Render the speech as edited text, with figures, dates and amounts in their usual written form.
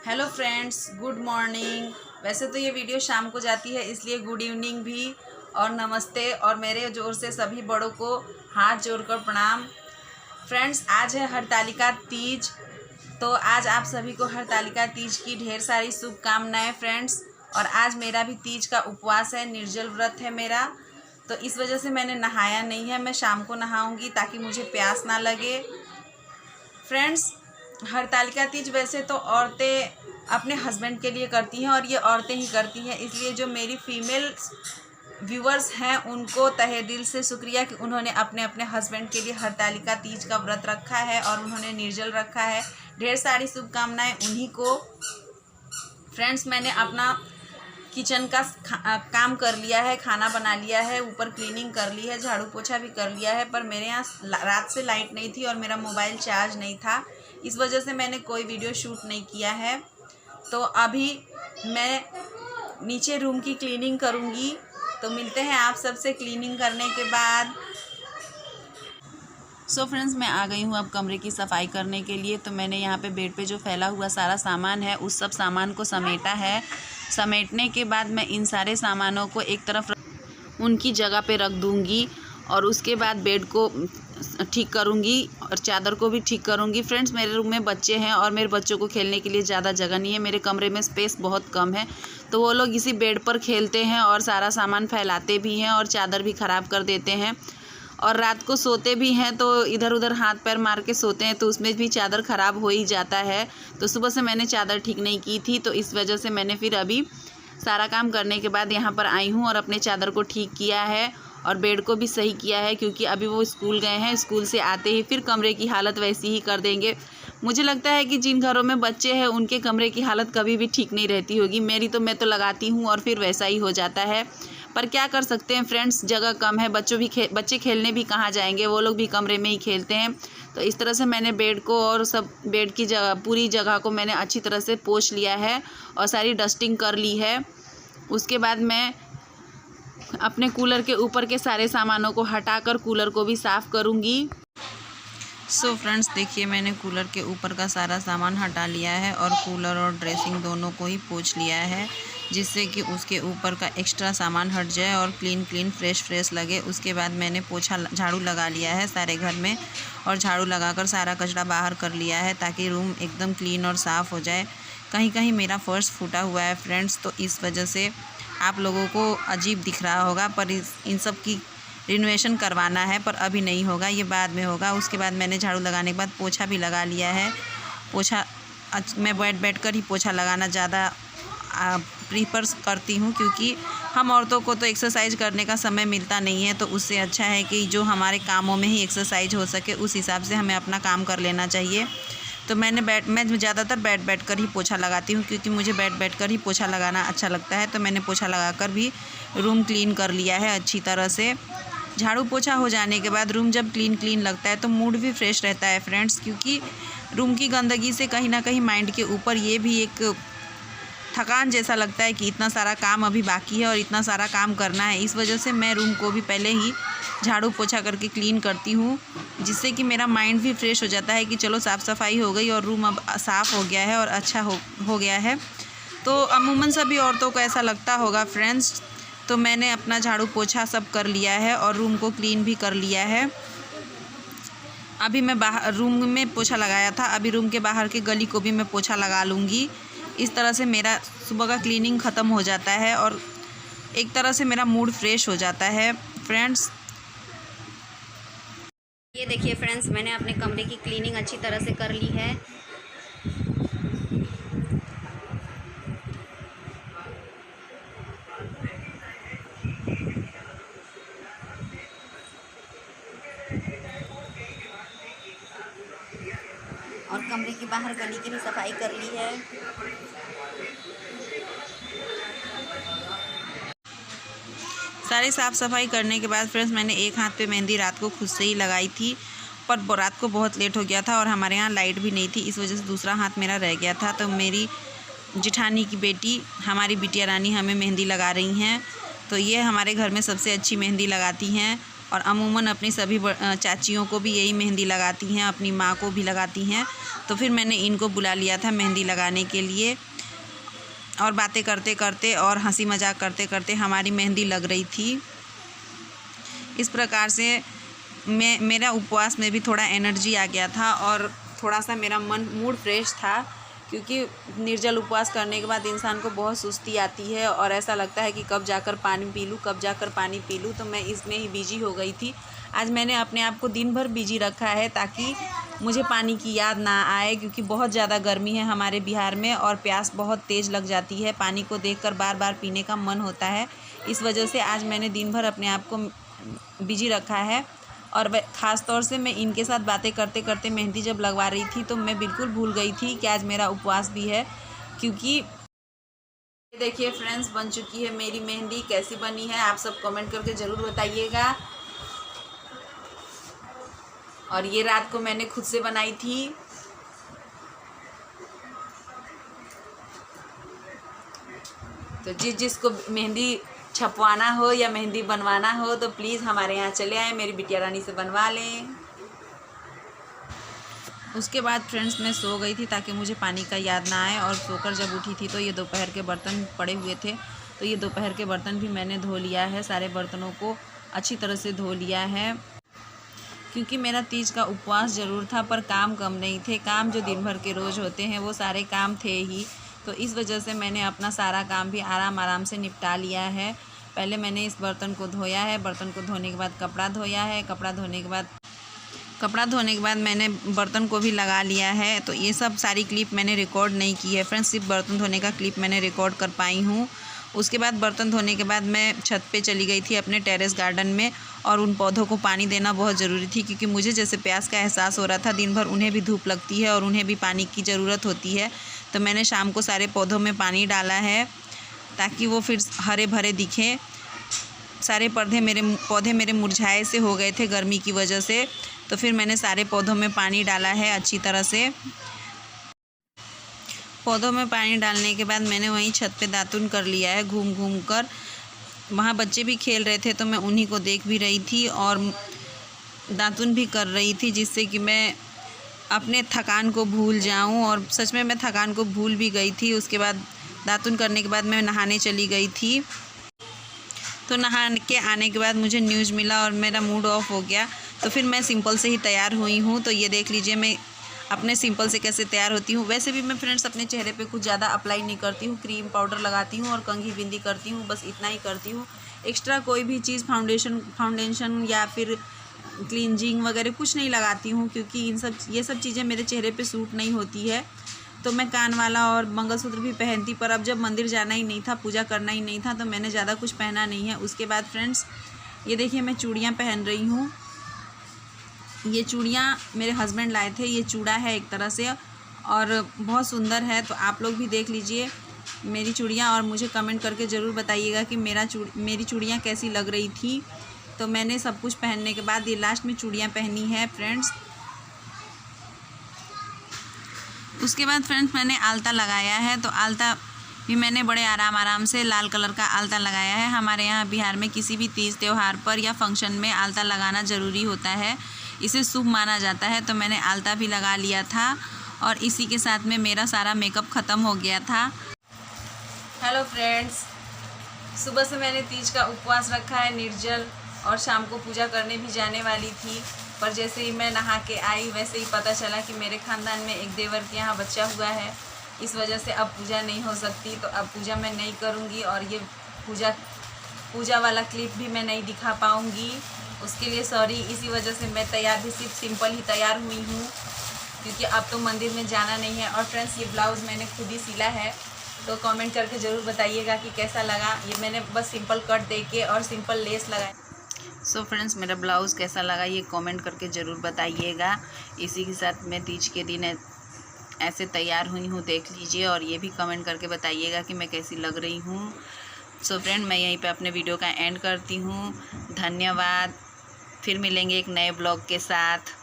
Hello friends, good morning. वैसे तो ये वीडियो शाम को जाती है, इसलिए गुड इवनिंग भी और नमस्ते और मेरे जोर से सभी बड़ों को हाथ जोड़कर प्रणाम। फ्रेंड्स, आज है हरतालिका तीज, तो आज आप सभी को हरतालिका तीज की ढेर सारी शुभकामनाएं फ्रेंड्स। और आज मेरा भी तीज का उपवास है, निर्जल व्रत है मेरा, तो इस वजह से मैंने नहाया नहीं है। मैं शाम को नहाऊंगी ताकि मुझे प्यास ना लगे। फ्रेंड्स, हरतालिका तीज वैसे तो औरतें अपने हस्बैंड के लिए करती हैं और ये औरतें ही करती हैं, इसलिए जो मेरी फीमेल व्यूअर्स हैं उनको तहे दिल से शुक्रिया कि उन्होंने अपने अपने हस्बैंड के लिए हरतालिका तीज का व्रत रखा है और उन्होंने निर्जल रखा है। ढेर सारी शुभकामनाएं उन्हीं को। फ्रेंड्स, मैंने अपना किचन का काम कर लिया है, खाना बना लिया है, ऊपर क्लीनिंग कर ली है, झाड़ू पोछा भी कर लिया है, पर मेरे यहाँ रात से लाइट नहीं थी और मेरा मोबाइल चार्ज नहीं था, इस वजह से मैंने कोई वीडियो शूट नहीं किया है। तो अभी मैं नीचे रूम की क्लीनिंग करूँगी, तो मिलते हैं आप सबसे क्लीनिंग करने के बाद। सो फ्रेंड्स, मैं आ गई हूँ अब कमरे की सफाई करने के लिए। तो मैंने यहाँ पे बेड पे जो फैला हुआ सारा सामान है उस सब सामान को समेटा है। समेटने के बाद मैं इन सारे सामानों को एक तरफ उनकी जगह पे रख दूँगी और उसके बाद बेड को ठीक करूँगी और चादर को भी ठीक करूँगी। फ्रेंड्स, मेरे रूम में बच्चे हैं और मेरे बच्चों को खेलने के लिए ज़्यादा जगह नहीं है, मेरे कमरे में स्पेस बहुत कम है, तो वो लोग इसी बेड पर खेलते हैं और सारा सामान फैलाते भी हैं और चादर भी ख़राब कर देते हैं। और रात को सोते भी हैं तो इधर उधर हाथ पैर मार के सोते हैं, तो उसमें भी चादर ख़राब हो ही जाता है। तो सुबह से मैंने चादर ठीक नहीं की थी, तो इस वजह से मैंने फिर अभी सारा काम करने के बाद यहाँ पर आई हूँ और अपने चादर को ठीक किया है और बेड को भी सही किया है, क्योंकि अभी वो स्कूल गए हैं, स्कूल से आते ही फिर कमरे की हालत वैसी ही कर देंगे। मुझे लगता है कि जिन घरों में बच्चे हैं उनके कमरे की हालत कभी भी ठीक नहीं रहती होगी। मेरी तो मैं तो लगाती हूँ और फिर वैसा ही हो जाता है, पर क्या कर सकते हैं फ्रेंड्स, जगह कम है, बच्चे खेलने भी कहाँ जाएंगे, वो लोग भी कमरे में ही खेलते हैं। तो इस तरह से मैंने बेड को और सब बेड की जगह पूरी जगह को मैंने अच्छी तरह से पोंछ लिया है और सारी डस्टिंग कर ली है। उसके बाद मैं अपने कूलर के ऊपर के सारे सामानों को हटाकर कूलर को भी साफ़ करूँगी। सो फ्रेंड्स, देखिए मैंने कूलर के ऊपर का सारा सामान हटा लिया है और कूलर और ड्रेसिंग दोनों को ही पोंछ लिया है, जिससे कि उसके ऊपर का एक्स्ट्रा सामान हट जाए और क्लीन फ्रेश लगे। उसके बाद मैंने झाड़ू लगा लिया है सारे घर में और झाड़ू लगाकर सारा कचरा बाहर कर लिया है, ताकि रूम एकदम क्लीन और साफ़ हो जाए। कहीं कहीं मेरा फर्श फूटा हुआ है फ्रेंड्स, तो इस वजह से आप लोगों को अजीब दिख रहा होगा, पर इन सब की रिनोवेशन करवाना है, पर अभी नहीं होगा, ये बाद में होगा। उसके बाद मैंने झाड़ू लगाने के बाद पोछा भी लगा लिया है। पोछा मैं बैठ कर ही पोछा लगाना ज़्यादा प्रीफर करती हूँ, क्योंकि हम औरतों को तो एक्सरसाइज करने का समय मिलता नहीं है, तो उससे अच्छा है कि जो हमारे कामों में ही एक्सरसाइज हो सके उस हिसाब से हमें अपना काम कर लेना चाहिए। तो मैं ज़्यादातर बैठ कर ही पोछा लगाती हूँ, क्योंकि मुझे बैठ कर ही पोछा लगाना अच्छा लगता है। तो मैंने पोछा लगाकर भी रूम क्लीन कर लिया है अच्छी तरह से। झाड़ू पोछा हो जाने के बाद रूम जब क्लीन लगता है तो मूड भी फ्रेश रहता है फ्रेंड्स, क्योंकि रूम की गंदगी से कहीं ना कहीं माइंड के ऊपर ये भी एक थकान जैसा लगता है कि इतना सारा काम अभी बाकी है और इतना सारा काम करना है। इस वजह से मैं रूम को भी पहले ही झाड़ू पोछा करके क्लीन करती हूँ, जिससे कि मेरा माइंड भी फ्रेश हो जाता है कि चलो साफ़ सफाई हो गई और रूम अब साफ़ हो गया है और अच्छा हो गया है। तो अमूमन सभी औरतों को ऐसा लगता होगा फ्रेंड्स। तो मैंने अपना झाड़ू पोछा सब कर लिया है और रूम को क्लीन भी कर लिया है। अभी मैं बाहर रूम में पोछा लगाया था, अभी रूम के बाहर की गली को भी मैं पोछा लगा लूँगी। इस तरह से मेरा सुबह का क्लीनिंग ख़त्म हो जाता है और एक तरह से मेरा मूड फ्रेश हो जाता है फ्रेंड्स। ये देखिए फ्रेंड्स, मैंने अपने कमरे की क्लीनिंग अच्छी तरह से कर ली है। और कमरे के बाहर गली की भी सफाई कर ली है। सारी साफ़ सफाई करने के बाद फ्रेंड्स, मैंने एक हाथ पे मेहंदी रात को खुद से ही लगाई थी, पर रात को बहुत लेट हो गया था और हमारे यहाँ लाइट भी नहीं थी, इस वजह से दूसरा हाथ मेरा रह गया था। तो मेरी जिठानी की बेटी, हमारी बिटिया रानी हमें मेहंदी लगा रही हैं। तो ये हमारे घर में सबसे अच्छी मेहंदी लगाती हैं और अमूमन अपनी सभी चाचियों को भी यही मेहंदी लगाती हैं, अपनी माँ को भी लगाती हैं। तो फिर मैंने इनको बुला लिया था मेहंदी लगाने के लिए, और बातें करते करते और हंसी मजाक करते करते हमारी मेहंदी लग रही थी। इस प्रकार से मेरा उपवास में भी थोड़ा एनर्जी आ गया था और थोड़ा सा मेरा मूड फ्रेश था, क्योंकि निर्जल उपवास करने के बाद इंसान को बहुत सुस्ती आती है और ऐसा लगता है कि कब जाकर पानी पी लूँ, कब जाकर पानी पी लूँ। तो मैं इसमें ही बिजी हो गई थी। आज मैंने अपने आप को दिन भर बिजी रखा है ताकि मुझे पानी की याद ना आए, क्योंकि बहुत ज़्यादा गर्मी है हमारे बिहार में और प्यास बहुत तेज़ लग जाती है। पानी को देखकर बार बार पीने का मन होता है। इस वजह से आज मैंने दिन भर अपने आप को बिजी रखा है। और ख़ास तौर से मैं इनके साथ बातें करते करते मेहंदी जब लगवा रही थी तो मैं बिल्कुल भूल गई थी कि आज मेरा उपवास भी है। क्योंकि देखिए फ्रेंड्स, बन चुकी है मेरी मेहंदी। कैसी बनी है आप सब कमेंट करके ज़रूर बताइएगा। और ये रात को मैंने खुद से बनाई थी। तो जिसको मेहंदी छपवाना हो या मेहंदी बनवाना हो तो प्लीज़ हमारे यहाँ चले आए, मेरी बिटिया रानी से बनवा लें। उसके बाद फ्रेंड्स मैं सो गई थी ताकि मुझे पानी का याद ना आए, और सोकर जब उठी थी तो ये दोपहर के बर्तन पड़े हुए थे। तो ये दोपहर के बर्तन भी मैंने धो लिया है, सारे बर्तनों को अच्छी तरह से धो लिया है। क्योंकि मेरा तीज का उपवास ज़रूर था पर काम कम नहीं थे। काम जो दिन भर के रोज़ होते हैं वो सारे काम थे ही। तो इस वजह से मैंने अपना सारा काम भी आराम से निपटा लिया है। पहले मैंने इस बर्तन को धोया है, बर्तन को धोने के बाद कपड़ा धोया है, कपड़ा धोने के बाद मैंने बर्तन को भी लगा लिया है। तो ये सब सारी क्लिप मैंने रिकॉर्ड नहीं की है फ्रेंड्स, सिर्फ बर्तन धोने का क्लिप मैंने रिकॉर्ड कर पाई हूँ। उसके बाद बर्तन धोने के बाद मैं छत पे चली गई थी अपने टेरेस गार्डन में, और उन पौधों को पानी देना बहुत ज़रूरी थी, क्योंकि मुझे जैसे प्यास का एहसास हो रहा था। दिन भर उन्हें भी धूप लगती है और उन्हें भी पानी की ज़रूरत होती है। तो मैंने शाम को सारे पौधों में पानी डाला है ताकि वो फिर हरे भरे दिखें। सारे पौधे मेरे मुरझाए से हो गए थे गर्मी की वजह से। तो फिर मैंने सारे पौधों में पानी डाला है अच्छी तरह से। पौधों में पानी डालने के बाद मैंने वहीं छत पे दातुन कर लिया है घूम कर। वहाँ बच्चे भी खेल रहे थे तो मैं उन्हीं को देख भी रही थी और दातुन भी कर रही थी, जिससे कि मैं अपने थकान को भूल जाऊं। और सच में मैं थकान को भूल भी गई थी। उसके बाद दातुन करने के बाद मैं नहाने चली गई थी। तो नहा के आने के बाद मुझे न्यूज़ मिला और मेरा मूड ऑफ हो गया। तो फिर मैं सिंपल से ही तैयार हुई हूँ। तो ये देख लीजिए मैं अपने सिंपल से कैसे तैयार होती हूँ। वैसे भी मैं फ्रेंड्स अपने चेहरे पे कुछ ज़्यादा अप्लाई नहीं करती हूँ। क्रीम पाउडर लगाती हूँ और कंघी बिंदी करती हूँ, बस इतना ही करती हूँ। एक्स्ट्रा कोई भी चीज़ फाउंडेशन या फिर क्लींजिंग वगैरह कुछ नहीं लगाती हूँ, क्योंकि ये सब चीज़ें मेरे चेहरे पे सूट नहीं होती है। तो मैं कान वाला और मंगलसूत्र भी पहनती, पर अब जब मंदिर जाना ही नहीं था, पूजा करना ही नहीं था, तो मैंने ज़्यादा कुछ पहना नहीं है। उसके बाद फ्रेंड्स ये देखिए मैं चूड़ियाँ पहन रही हूँ। ये चूड़ियाँ मेरे हस्बैंड लाए थे। ये चूड़ा है एक तरह से और बहुत सुंदर है। तो आप लोग भी देख लीजिए मेरी चूड़ियाँ और मुझे कमेंट करके ज़रूर बताइएगा कि मेरी चूड़ियाँ कैसी लग रही थी। तो मैंने सब कुछ पहनने के बाद ये लास्ट में चूड़ियाँ पहनी है फ्रेंड्स। उसके बाद फ्रेंड्स मैंने आलता लगाया है। तो आलता भी मैंने बड़े आराम से लाल कलर का आलता लगाया है। हमारे यहाँ बिहार में किसी भी तीज त्यौहार पर या फंक्शन में आलता लगाना ज़रूरी होता है, इसे शुभ माना जाता है। तो मैंने आलता भी लगा लिया था और इसी के साथ में मेरा सारा मेकअप ख़त्म हो गया था। हेलो फ्रेंड्स, सुबह से मैंने तीज का उपवास रखा है निर्जल, और शाम को पूजा करने भी जाने वाली थी, पर जैसे ही मैं नहा के आई वैसे ही पता चला कि मेरे ख़ानदान में एक देवर के यहाँ बच्चा हुआ है। इस वजह से अब पूजा नहीं हो सकती। तो अब पूजा मैं नहीं करूँगी और ये पूजा वाला क्लिप भी मैं नहीं दिखा पाऊँगी, उसके लिए सॉरी। इसी वजह से मैं तैयार भी सिर्फ सिंपल ही तैयार हुई हूँ, क्योंकि अब तो मंदिर में जाना नहीं है। और फ्रेंड्स ये ब्लाउज़ मैंने खुद ही सिला है, तो कमेंट करके ज़रूर बताइएगा कि कैसा लगा। ये मैंने बस सिंपल कट देके और सिंपल लेस लगाए। सो फ्रेंड्स मेरा ब्लाउज़ कैसा लगा ये कमेंट करके ज़रूर बताइएगा। इसी के साथ मैं तीज के दिन ऐसे तैयार हुई हूँ, देख लीजिए, और ये भी कमेंट करके बताइएगा कि मैं कैसी लग रही हूँ। सो फ्रेंड मैं यहीं पे अपने वीडियो का एंड करती हूँ। धन्यवाद। फिर मिलेंगे एक नए ब्लॉग के साथ।